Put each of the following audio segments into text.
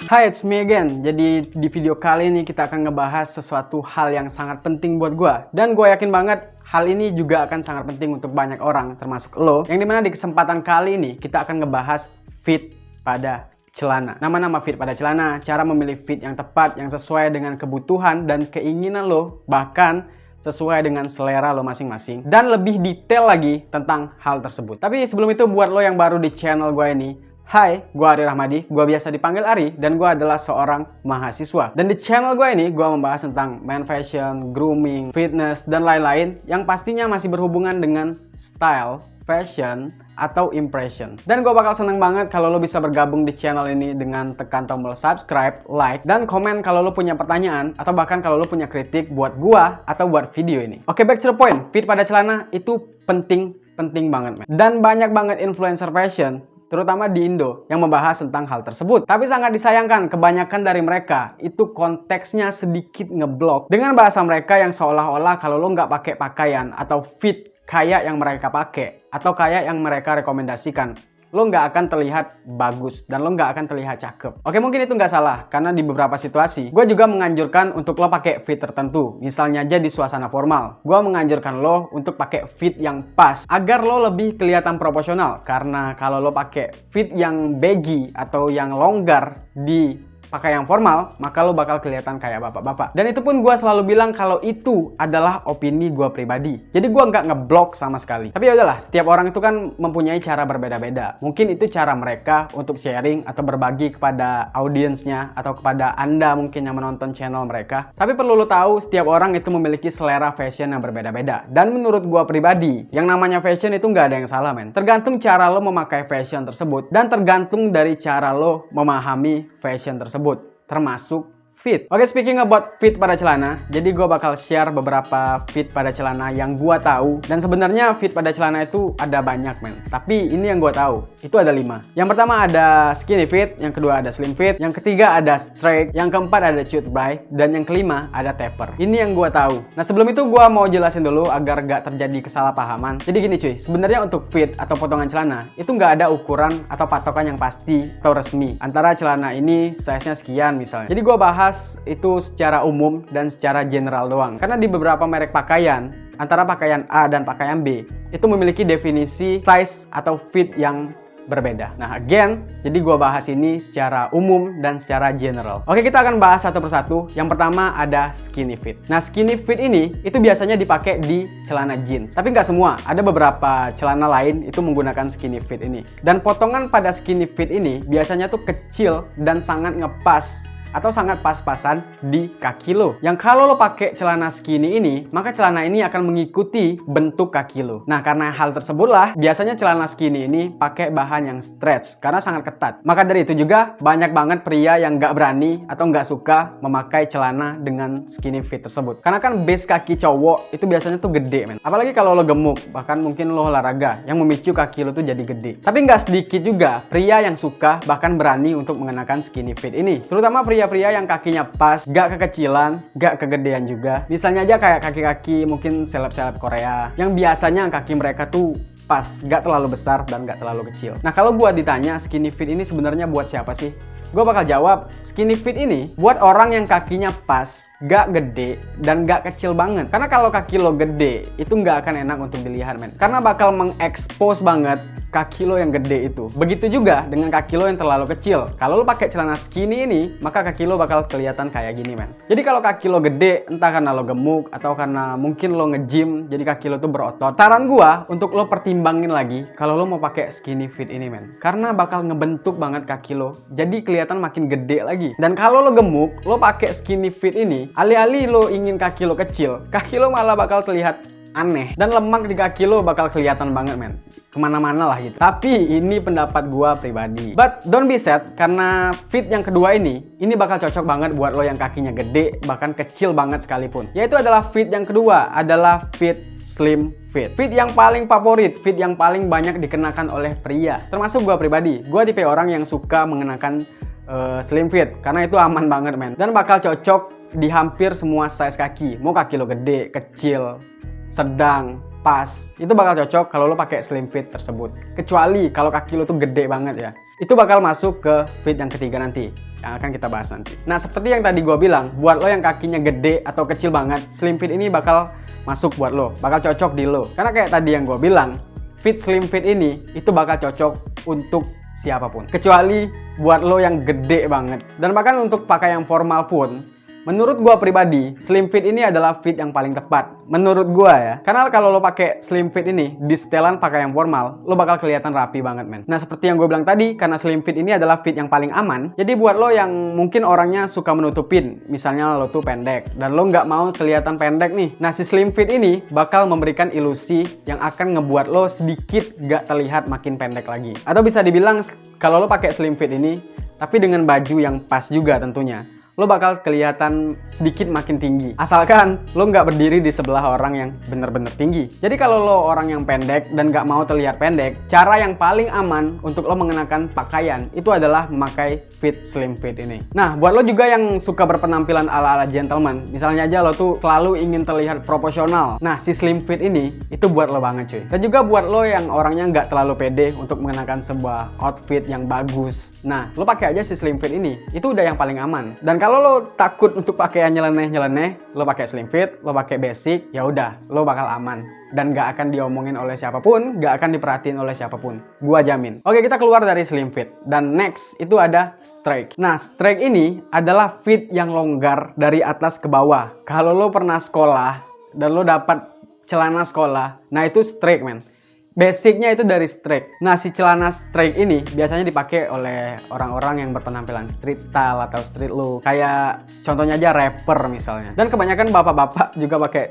Hi, it's me again. Jadi di video kali ini kita akan ngebahas sesuatu hal yang sangat penting buat gua. Dan gue yakin banget hal ini juga akan sangat penting untuk banyak orang, termasuk lo. Yang dimana di kesempatan kali ini kita akan ngebahas fit pada celana. Nama-nama fit pada celana, cara memilih fit yang tepat, yang sesuai dengan kebutuhan dan keinginan lo, bahkan sesuai dengan selera lo masing-masing. Dan lebih detail lagi tentang hal tersebut. Tapi sebelum itu, buat lo yang baru di channel gue ini, hai, gue Ari Rahmadi, gue biasa dipanggil Ari, dan gue adalah seorang mahasiswa. Dan di channel gue ini, gue membahas tentang man fashion, grooming, fitness, dan lain-lain yang pastinya masih berhubungan dengan style, fashion, atau impression. Dan gue bakal seneng banget kalau lo bisa bergabung di channel ini dengan tekan tombol subscribe, like, dan komen kalau lo punya pertanyaan, atau bahkan kalau lo punya kritik buat gue atau buat video ini. Oke, back to the point. Fit pada celana itu penting banget, man. Dan banyak banget influencer fashion, terutama di Indo, yang membahas tentang hal tersebut. Tapi sangat disayangkan, kebanyakan dari mereka itu konteksnya sedikit ngeblok dengan bahasa mereka yang seolah-olah kalau lo nggak pakai pakaian atau fit kayak yang mereka pakai atau kayak yang mereka rekomendasikan, lo nggak akan terlihat bagus dan lo nggak akan terlihat cakep. Oke, mungkin itu nggak salah, karena di beberapa situasi gue juga menganjurkan untuk lo pakai fit tertentu. Misalnya aja di suasana formal, gue menganjurkan lo untuk pakai fit yang pas agar lo lebih kelihatan proporsional. Karena kalau lo pakai fit yang baggy atau yang longgar di pakai yang formal, maka lo bakal kelihatan kayak bapak-bapak. Dan itu pun gue selalu bilang kalau itu adalah opini gue pribadi. Jadi gue nggak ngeblok sama sekali. Tapi ya udahlah, setiap orang itu kan mempunyai cara berbeda-beda. Mungkin itu cara mereka untuk sharing atau berbagi kepada audiensnya atau kepada anda mungkin yang menonton channel mereka. Tapi perlu lo tahu, setiap orang itu memiliki selera fashion yang berbeda-beda. Dan menurut gue pribadi, yang namanya fashion itu nggak ada yang salah, men. Tergantung cara lo memakai fashion tersebut dan tergantung dari cara lo memahami fashion tersebut, termasuk fit. Oke, speaking about fit pada celana, jadi gue bakal share beberapa fit pada celana yang gue tahu. Dan sebenarnya fit pada celana itu ada banyak, men. Tapi ini yang gue tahu, itu ada 5. Yang pertama ada skinny fit, yang kedua ada slim fit, yang ketiga ada straight, yang keempat ada cut bray, dan yang kelima ada taper. Ini yang gue tahu. Nah, sebelum itu gue mau jelasin dulu agar gak terjadi kesalahpahaman. Jadi gini cuy, sebenarnya untuk fit atau potongan celana itu nggak ada ukuran atau patokan yang pasti atau resmi antara celana ini size-nya sekian misalnya. Jadi gue bahas itu secara umum dan secara general doang. Karena di beberapa merek pakaian, antara pakaian A dan pakaian B, itu memiliki definisi size atau fit yang berbeda. Nah, again, jadi gue bahas ini secara umum dan secara general. Oke, kita akan bahas satu persatu. Yang pertama ada skinny fit. Nah, skinny fit ini itu biasanya dipakai di celana jeans. Tapi nggak semua. Ada beberapa celana lain itu menggunakan skinny fit ini. Dan potongan pada skinny fit ini biasanya tuh kecil dan sangat ngepas atau sangat pas-pasan di kaki lo. Yang kalau lo pakai celana skinny ini, maka celana ini akan mengikuti bentuk kaki lo. Nah, karena hal tersebutlah biasanya celana skinny ini pakai bahan yang stretch karena sangat ketat. Maka dari itu juga banyak banget pria yang nggak berani atau nggak suka memakai celana dengan skinny fit tersebut. Karena kan base kaki cowok itu biasanya tuh gede, men. Apalagi kalau lo gemuk, bahkan mungkin lo olahraga yang memicu kaki lo tuh jadi gede. Tapi nggak sedikit juga pria yang suka bahkan berani untuk mengenakan skinny fit ini. Terutama pria-pria yang kakinya pas, gak kekecilan, gak kegedean juga. Misalnya aja kayak kaki-kaki mungkin seleb-seleb Korea yang biasanya kaki mereka tuh pas, gak terlalu besar dan gak terlalu kecil. Nah, kalau gua ditanya skinny fit ini sebenarnya buat siapa sih? Gue bakal jawab, skinny fit ini buat orang yang kakinya pas, gak gede, dan gak kecil banget. Karena kalau kaki lo gede, itu gak akan enak untuk dilihat, men. Karena bakal mengekspos banget kaki lo yang gede itu. Begitu juga dengan kaki lo yang terlalu kecil. Kalau lo pakai celana skinny ini, maka kaki lo bakal kelihatan kayak gini, men. Jadi kalau kaki lo gede, entah karena lo gemuk, atau karena mungkin lo nge-gym, jadi kaki lo tuh berotot. Saran gue untuk lo pertimbangin lagi, kalau lo mau pakai skinny fit ini, men. Karena bakal ngebentuk banget kaki lo, jadi kelihatan makin gede lagi. Dan kalau lo gemuk, lo pakai skinny fit ini, alih-alih lo ingin kaki lo kecil, kaki lo malah bakal terlihat aneh. Dan lemak di kaki lo bakal kelihatan banget, men. Kemana-mana lah gitu. Tapi ini pendapat gua pribadi. But don't be sad, karena fit yang kedua ini bakal cocok banget buat lo yang kakinya gede, bahkan kecil banget sekalipun. Yaitu adalah fit yang kedua, adalah fit slim fit. Fit yang paling favorit, fit yang paling banyak dikenakan oleh pria. Termasuk gua pribadi. Gua tipe orang yang suka mengenakan slim fit, karena itu aman banget, men. Dan bakal cocok di hampir semua size kaki. Mau kaki lo gede, kecil, sedang, pas, itu bakal cocok kalau lo pakai slim fit tersebut. Kecuali kalau kaki lo tuh gede banget ya. itu bakal masuk ke fit yang ketiga nanti, yang akan kita bahas nanti. Nah, seperti yang tadi gue bilang, buat lo yang kakinya gede atau kecil banget, slim fit ini bakal masuk buat lo, bakal cocok di lo. Karena kayak tadi yang gue bilang, fit slim fit ini itu bakal cocok untuk siapapun, kecuali buat lo yang gede banget. Dan bahkan untuk pakai yang formal pun, menurut gua pribadi, slim fit ini adalah fit yang paling tepat. Menurut gua ya. Karena kalau lo pakai slim fit ini, di setelan pakai yang formal, lo bakal kelihatan rapi banget, men. Nah, seperti yang gue bilang tadi, karena slim fit ini adalah fit yang paling aman, jadi buat lo yang mungkin orangnya suka menutupin, misalnya lo tuh pendek, dan lo nggak mau kelihatan pendek nih. Nah, si slim fit ini bakal memberikan ilusi yang akan ngebuat lo sedikit nggak terlihat makin pendek lagi. Atau bisa dibilang, kalau lo pakai slim fit ini, tapi dengan baju yang pas juga tentunya, lo bakal kelihatan sedikit makin tinggi. Asalkan lo nggak berdiri di sebelah orang yang bener-bener tinggi. Jadi kalau lo orang yang pendek dan nggak mau terlihat pendek, cara yang paling aman untuk lo mengenakan pakaian itu adalah memakai fit slim fit ini. Nah, buat lo juga yang suka berpenampilan ala-ala gentleman, misalnya aja lo tuh selalu ingin terlihat proporsional. Nah, si slim fit ini itu buat lo banget, cuy. Dan juga buat lo yang orangnya nggak terlalu pede untuk mengenakan sebuah outfit yang bagus. Nah, lo pakai aja si slim fit ini. Itu udah yang paling aman. Dan kalau lo takut untuk pakai yang nyeleneh-nyeleneh, lo pakai slim fit, lo pakai basic, ya udah, lo bakal aman dan gak akan diomongin oleh siapapun, gak akan diperhatiin oleh siapapun. Gua jamin. Oke, kita keluar dari slim fit. Dan next itu ada straight. Nah, straight ini adalah fit yang longgar dari atas ke bawah. Kalau lo pernah sekolah dan lo dapat celana sekolah, nah itu straight, man. Basicnya itu dari straight. Nah, si celana straight ini biasanya dipakai oleh orang-orang yang berpenampilan street style atau street look. Kayak contohnya aja rapper misalnya. Dan kebanyakan bapak-bapak juga pakai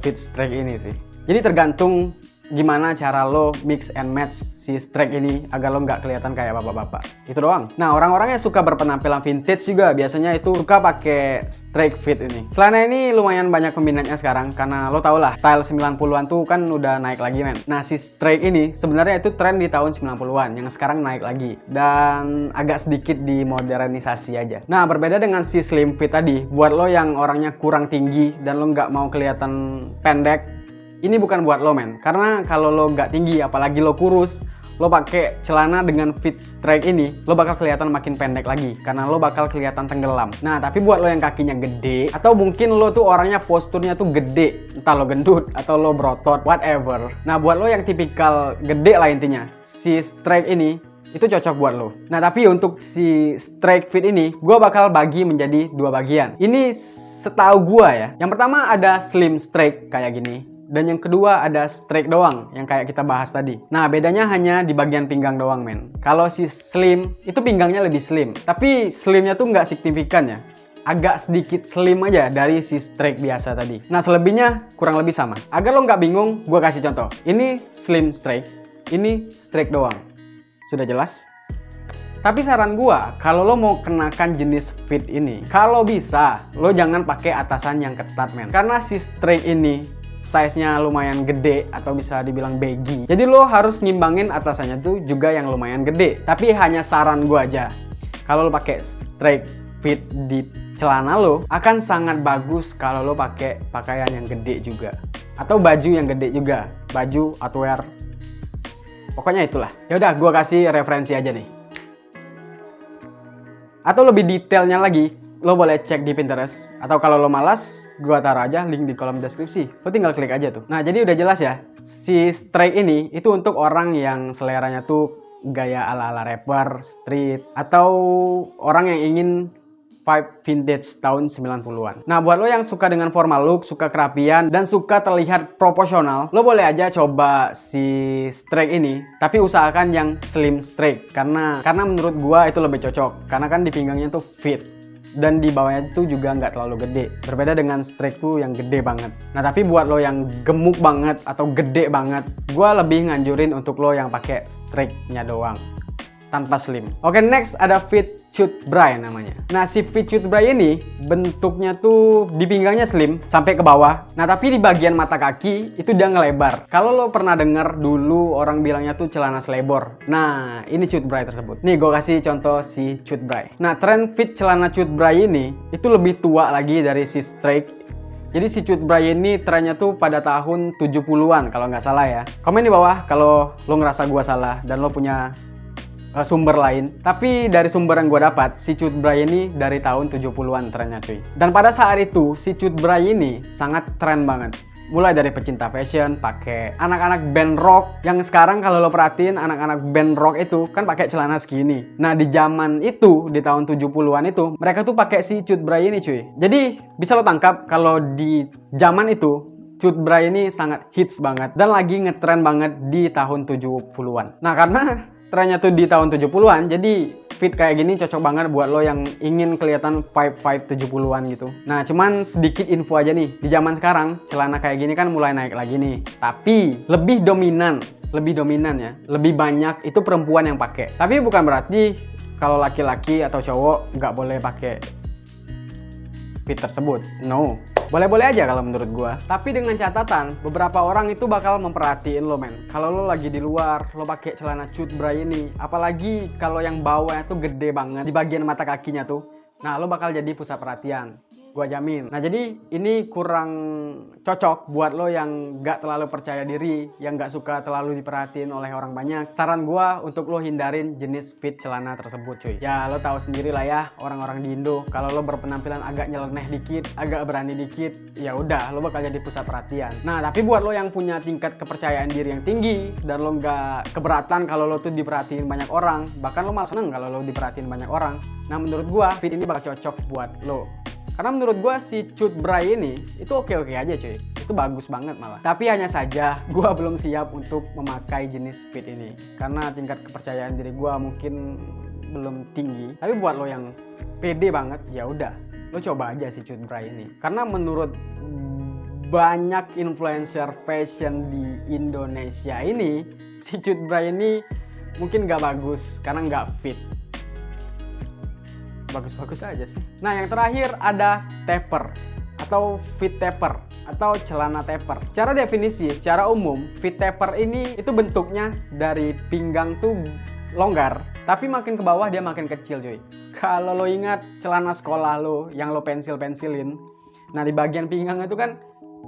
fit straight ini sih. Jadi tergantung gimana cara lo mix and match si straight ini agar lo nggak kelihatan kayak bapak-bapak. Itu doang. Nah, orang-orang yang suka berpenampilan vintage juga biasanya itu suka pakai straight fit ini. Celana ini lumayan banyak peminatnya sekarang karena lo tau lah, style 90-an tuh kan udah naik lagi, men. Nah, si straight ini sebenarnya itu tren di tahun 90-an yang sekarang naik lagi dan agak sedikit dimodernisasi aja. Nah, berbeda dengan si slim fit tadi, buat lo yang orangnya kurang tinggi dan lo nggak mau kelihatan pendek, ini bukan buat lo, men. Karena kalau lo nggak tinggi, apalagi lo kurus, lo pakai celana dengan fit straight ini, lo bakal kelihatan makin pendek lagi karena lo bakal kelihatan tenggelam. Nah, tapi buat lo yang kakinya gede atau mungkin lo tuh orangnya posturnya tuh gede, entah lo gendut atau lo berotot, whatever. Nah, buat lo yang tipikal gede lah intinya, si straight ini itu cocok buat lo. Nah, tapi untuk si straight fit ini, gue bakal bagi menjadi dua bagian. Ini setahu gue ya. Yang pertama ada slim straight kayak gini. Dan yang kedua ada straight doang, yang kayak kita bahas tadi. Nah, bedanya hanya di bagian pinggang doang, men. Kalau si slim, itu pinggangnya lebih slim. Tapi slimnya tuh nggak signifikan ya. Agak sedikit slim aja dari si straight biasa tadi. Nah, selebihnya kurang lebih sama. Agar lo nggak bingung, gue kasih contoh. Ini slim straight, ini straight doang. Sudah jelas? Tapi saran gua, kalau lo mau kenakan jenis fit ini, kalau bisa, lo jangan pakai atasan yang ketat, men. Karena si straight ini size-nya lumayan gede atau bisa dibilang baggy. Jadi lo harus ngimbangin atasannya tuh juga yang lumayan gede. Tapi hanya saran gue aja. Kalau lo pakai straight fit di celana lo, akan sangat bagus kalau lo pakai pakaian yang gede juga. Atau baju yang gede juga. Baju, outwear. Pokoknya itulah. Ya udah, gue kasih referensi aja nih. Atau lebih detailnya lagi, lo boleh cek di Pinterest. Atau kalau lo malas, gua taruh aja link di kolom deskripsi. Lo tinggal klik aja tuh. Nah, jadi udah jelas ya. Si straight ini itu untuk orang yang seleranya tuh gaya ala-ala rapper, street, atau orang yang ingin vibe vintage tahun 90-an. Nah, buat lo yang suka dengan formal look, suka kerapian, dan suka terlihat proporsional, lo boleh aja coba si straight ini. Tapi usahakan yang slim straight. Karena menurut gua itu lebih cocok. Karena kan di pinggangnya tuh fit. Dan di bawahnya itu juga nggak terlalu gede. Berbeda dengan straight tuh yang gede banget. Nah, tapi buat lo yang gemuk banget atau gede banget, gue lebih nganjurin untuk lo yang pakai straightnya doang, tanpa slim. Oke, next ada fit cut bray namanya. Nah, si fit cut bray ini bentuknya tuh di pinggangnya slim sampai ke bawah. Nah, tapi di bagian mata kaki itu dia ngelebar. Kalau lo pernah denger dulu orang bilangnya tuh celana selebor. Nah, ini cut bray tersebut. Nih, gue kasih contoh si cut bray. Nah, tren fit celana cut bray ini itu lebih tua lagi dari si straight. Jadi si cut bray ini trennya tuh pada tahun 70-an kalau nggak salah ya. Komen di bawah kalau lo ngerasa gue salah dan lo punya sumber lain. Tapi dari sumber yang gue dapat, si Cut Bray ini dari tahun 70-an trennya cuy. Dan pada saat itu, si Cut Bray ini sangat tren banget. Mulai dari pecinta fashion, pakai anak-anak band rock. Yang sekarang kalau lo perhatiin, anak-anak band rock itu kan pakai celana skinny. Nah, di zaman itu, di tahun 70-an itu, mereka tuh pakai si Cut Bray ini cuy. Jadi, bisa lo tangkap kalau di zaman itu, Cut Bray ini sangat hits banget dan lagi ngetren banget di tahun 70-an. Nah, karena trennya tuh di tahun 70-an, jadi fit kayak gini cocok banget buat lo yang ingin kelihatan vibe 70-an gitu. Nah, cuman sedikit info aja nih. Di zaman sekarang, celana kayak gini kan mulai naik lagi nih. Tapi lebih dominan ya. Lebih banyak itu perempuan yang pakai. Tapi bukan berarti kalau laki-laki atau cowok nggak boleh pakai fit tersebut. No. Boleh-boleh aja kalau menurut gua. Tapi dengan catatan, beberapa orang itu bakal memperhatiin lo men. Kalau lo lagi di luar, lo pakai celana Cut Bray ini, apalagi kalau yang bawahnya tuh gede banget di bagian mata kakinya tuh. Nah, lo bakal jadi pusat perhatian. Gua jamin. Nah, jadi ini kurang cocok buat lo yang gak terlalu percaya diri, yang gak suka terlalu diperhatiin oleh orang banyak. Saran gua untuk lo hindarin jenis fit celana tersebut cuy. Ya, lo tahu sendiri lah ya, orang-orang di Indo, kalau lo berpenampilan agak nyeleneh dikit, agak berani dikit, ya udah, lo bakal jadi pusat perhatian. Nah, tapi buat lo yang punya tingkat kepercayaan diri yang tinggi, dan lo gak keberatan kalau lo tuh diperhatiin banyak orang, bahkan lo malah seneng kalau lo diperhatiin banyak orang. Nah, menurut gua, fit ini bakal cocok buat lo. Karena menurut gue si Cut Bray ini itu oke-oke aja cuy. Itu bagus banget malah. Tapi hanya saja gue belum siap untuk memakai jenis fit ini. Karena tingkat kepercayaan diri gue mungkin belum tinggi. Tapi buat lo yang pede banget, ya udah, lo coba aja si Cut Bray ini. Karena menurut banyak influencer fashion di Indonesia ini, si Cut Bray ini mungkin gak bagus karena gak fit. Bagus-bagus aja sih. Nah, yang terakhir ada taper atau fit taper atau celana taper. Secara definisi, secara umum, fit taper ini itu bentuknya dari pinggang tuh longgar, tapi makin ke bawah dia makin kecil cuy. Kalau lo ingat celana sekolah lo yang lo pensil-pensilin, nah di bagian pinggang itu kan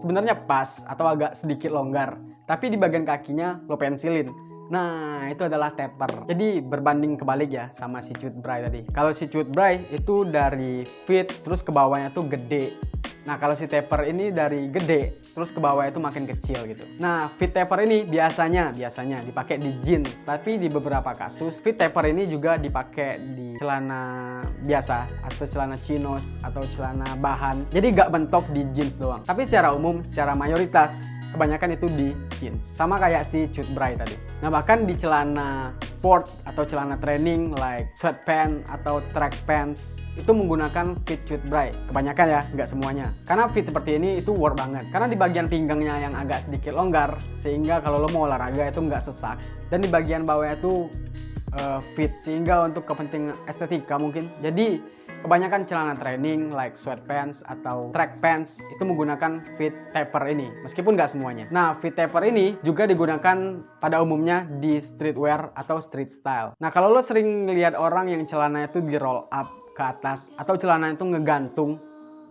sebenarnya pas atau agak sedikit longgar, tapi di bagian kakinya lo pensilin. Nah, itu adalah taper. Jadi berbanding kebalik ya sama si Cut Bray tadi. Kalau si Cut Bray itu dari fit terus ke bawahnya tuh gede. Nah, kalau si taper ini dari gede terus ke bawah itu makin kecil gitu. Nah, fit taper ini biasanya dipakai di jeans, tapi di beberapa kasus fit taper ini juga dipakai di celana biasa atau celana chinos atau celana bahan. Jadi gak bentok di jeans doang. Tapi secara umum, secara mayoritas kebanyakan itu di jeans. Sama kayak si Cut Bray tadi. Nah, bahkan di celana sport atau celana training like sweatpants atau track pants itu menggunakan fit Cut Bray. Kebanyakan ya, nggak semuanya. Karena fit seperti ini itu worth banget. Karena di bagian pinggangnya yang agak sedikit longgar, sehingga kalau lo mau olahraga itu nggak sesak. Dan di bagian bawahnya itu fit, sehingga untuk kepentingan estetika mungkin. Jadi kebanyakan celana training like sweatpants atau track pants itu menggunakan fit taper ini, meskipun nggak semuanya. Nah, fit taper ini juga digunakan pada umumnya di streetwear atau street style. Nah, kalau lo sering lihat orang yang celananya itu di roll up ke atas atau celana itu ngegantung,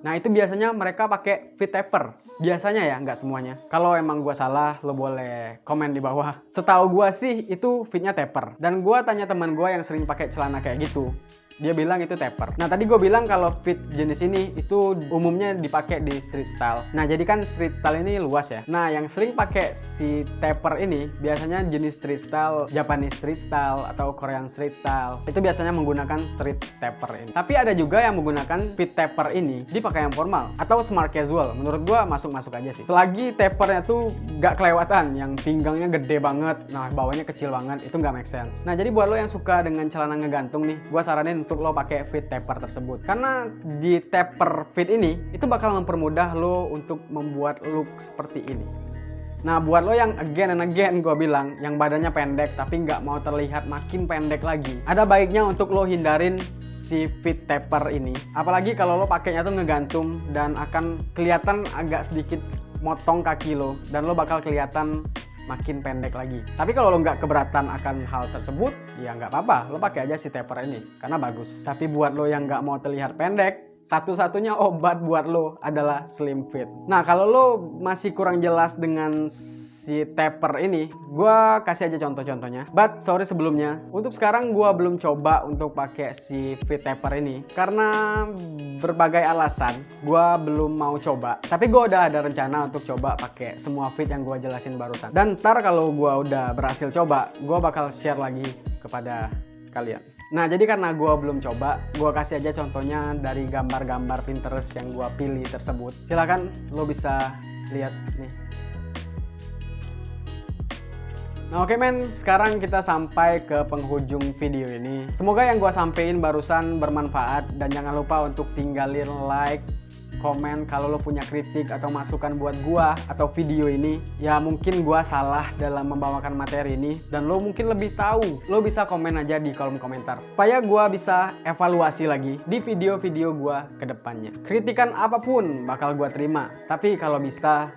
nah itu biasanya mereka pakai fit taper. Biasanya ya, nggak semuanya. Kalau emang gue salah, lo boleh komen di bawah. Setahu gue sih itu fitnya taper. Dan gue tanya teman gue yang sering pakai celana kayak gitu, dia bilang itu taper. Nah, tadi gue bilang kalau fit jenis ini itu umumnya dipakai di street style. Nah, jadi kan street style ini luas ya. Nah, yang sering pakai si taper ini biasanya jenis street style, Japanese street style atau Korean street style. Itu biasanya menggunakan street taper ini. Tapi ada juga yang menggunakan fit taper ini di pakaian formal atau smart casual. Menurut gue masuk-masuk aja sih. Selagi tapernya tuh gak kelewatan, yang pinggangnya gede banget, nah bawahnya kecil banget, itu gak make sense. Nah, jadi buat lo yang suka dengan celana ngegantung nih, gue saranin untuk lo pakai fit taper tersebut. Karena di taper fit ini itu bakal mempermudah lo untuk membuat look seperti ini. Nah, buat lo yang again and again gue bilang yang badannya pendek tapi nggak mau terlihat makin pendek lagi, ada baiknya untuk lo hindarin si fit taper ini. Apalagi kalau lo pakainya tuh ngegantung dan akan kelihatan agak sedikit motong kaki lo dan lo bakal kelihatan makin pendek lagi. Tapi kalau lo nggak keberatan akan hal tersebut, ya nggak apa-apa, lo pakai aja si taper ini karena bagus. Tapi buat lo yang nggak mau terlihat pendek, satu-satunya obat buat lo adalah slim fit. Nah, kalau lo masih kurang jelas dengan si taper ini, gue kasih aja contoh-contohnya. But sorry sebelumnya, untuk sekarang gue belum coba untuk pakai si fit taper ini karena berbagai alasan gue belum mau coba. Tapi gue udah ada rencana untuk coba pakai semua fit yang gue jelasin barusan. Dan ntar kalau gue udah berhasil coba, gue bakal share lagi kepada kalian. Nah, jadi karena gue belum coba, gue kasih aja contohnya dari gambar-gambar Pinterest yang gue pilih tersebut. Silahkan lo bisa lihat nih. Nah oke men, sekarang kita sampai ke penghujung video ini. Semoga yang gue sampein barusan bermanfaat, dan jangan lupa untuk tinggalin like, komen kalau lo punya kritik atau masukan buat gua atau video ini. Ya mungkin gua salah dalam membawakan materi ini dan lo mungkin lebih tahu. Lo bisa komen aja di kolom komentar supaya gua bisa evaluasi lagi di video-video gua ke depannya. Kritikan apapun bakal gua terima, tapi kalau bisa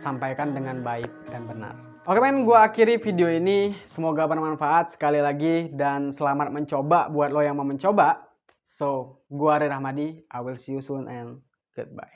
sampaikan dengan baik dan benar. Oke men, gua akhiri video ini. Semoga bermanfaat sekali lagi dan selamat mencoba buat lo yang mau mencoba. So, gua Ari Rahmadi. I will see you soon and goodbye.